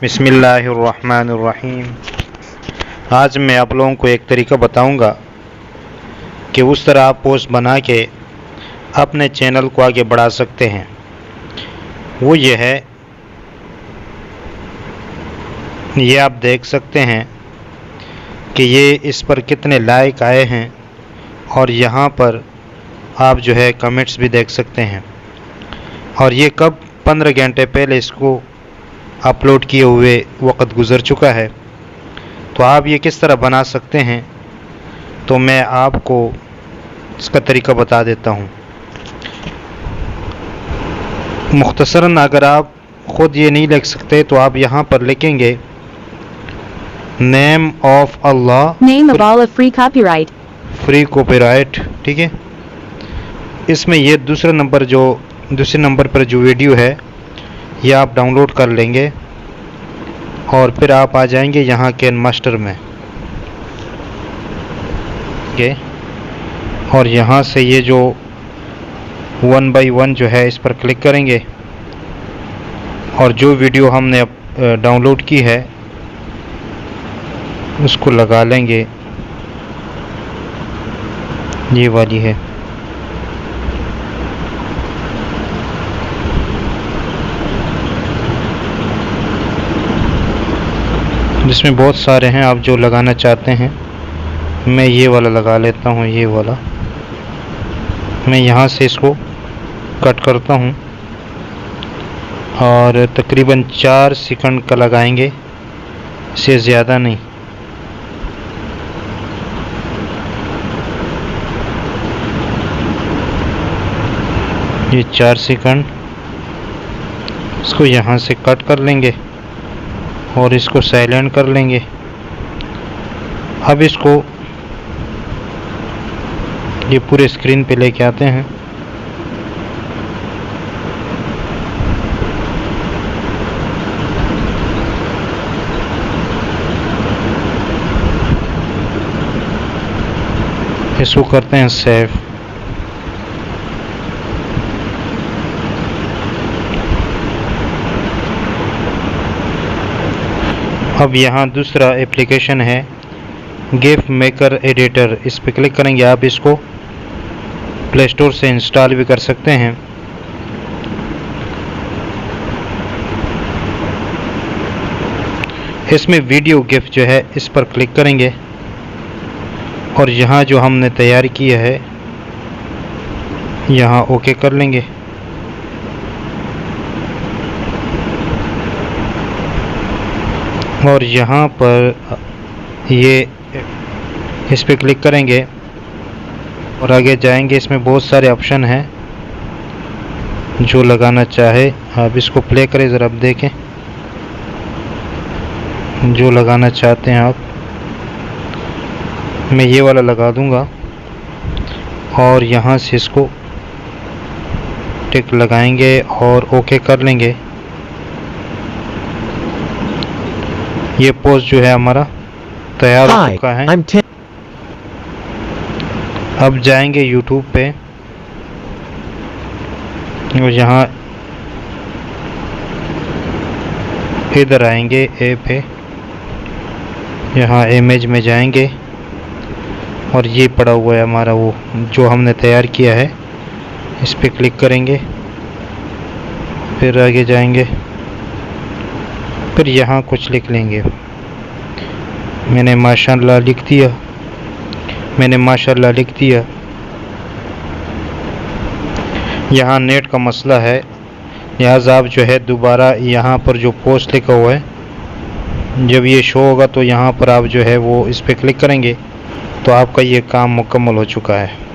बिस्मिल्लाहिर्रहमानिर्रहीम। आज मैं आप लोगों को एक तरीका बताऊंगा कि उस तरह आप पोस्ट बना के अपने चैनल को आगे बढ़ा सकते हैं। वो ये है, ये आप देख सकते हैं कि ये इस पर कितने लाइक आए हैं और यहाँ पर आप जो है कमेंट्स भी देख सकते हैं। और ये कब 15 घंटे पहले इसको अपलोड किए हुए वक्त गुज़र चुका है। तो आप ये किस तरह बना सकते हैं, तो मैं आपको इसका तरीका बता देता हूँ। मुख्तसरन अगर आप ख़ुद ये नहीं लिख सकते तो आप यहाँ पर लिखेंगे name of Allah free copyright. ठीक है, इसमें ये दूसरे नंबर पर जो वीडियो है ये आप डाउनलोड कर लेंगे और फिर आप आ जाएंगे यहाँ के मास्टर में। ओके, और यहाँ से ये जो 1 बाय 1 जो है इस पर क्लिक करेंगे और जो वीडियो हमने डाउनलोड की है उसको लगा लेंगे। ये वाली है, जिसमें बहुत सारे हैं। आप जो लगाना चाहते हैं, मैं ये वाला लगा लेता हूँ। ये वाला मैं यहाँ से इसको कट करता हूँ और तकरीबन 4 सेकंड का लगाएंगे, इससे ज़्यादा नहीं। ये 4 सेकंड, इसको यहाँ से कट कर लेंगे और इसको साइलेंट कर लेंगे। अब इसको ये पूरे स्क्रीन पे लेके आते हैं। इसको करते हैं सेव। अब यहाँ दूसरा एप्लीकेशन है गिफ मेकर एडिटर, इस पर क्लिक करेंगे। आप इसको प्ले स्टोर से इंस्टॉल भी कर सकते हैं। इसमें वीडियो गिफ जो है इस पर क्लिक करेंगे और यहाँ जो हमने तैयार किया है यहाँ ओके कर लेंगे। और यहाँ पर ये इस पर क्लिक करेंगे और आगे जाएंगे। इसमें बहुत सारे ऑप्शन हैं, जो लगाना चाहे आप इसको प्ले करें, ज़रा आप देखें जो लगाना चाहते हैं आप। मैं ये वाला लगा दूंगा और यहाँ से इसको टिक लगाएंगे और ओके कर लेंगे। ये पोस्ट जो है हमारा तैयार हो चुका है। अब जाएंगे YouTube पे और यहाँ इधर आएंगे ए पे, यहाँ इमेज में जाएंगे और ये पड़ा हुआ है हमारा वो जो हमने तैयार किया है, इस पे क्लिक करेंगे। फिर आगे जाएंगे, फिर यहाँ कुछ लिख लेंगे। मैंने माशाअल्लाह लिख दिया। यहाँ नेट का मसला है, लिहाजा आप जो है दोबारा यहाँ पर जो पोस्ट लिखा हुआ है जब ये शो होगा तो यहाँ पर आप जो है वो इस पर क्लिक करेंगे तो आपका ये काम मुकम्मल हो चुका है।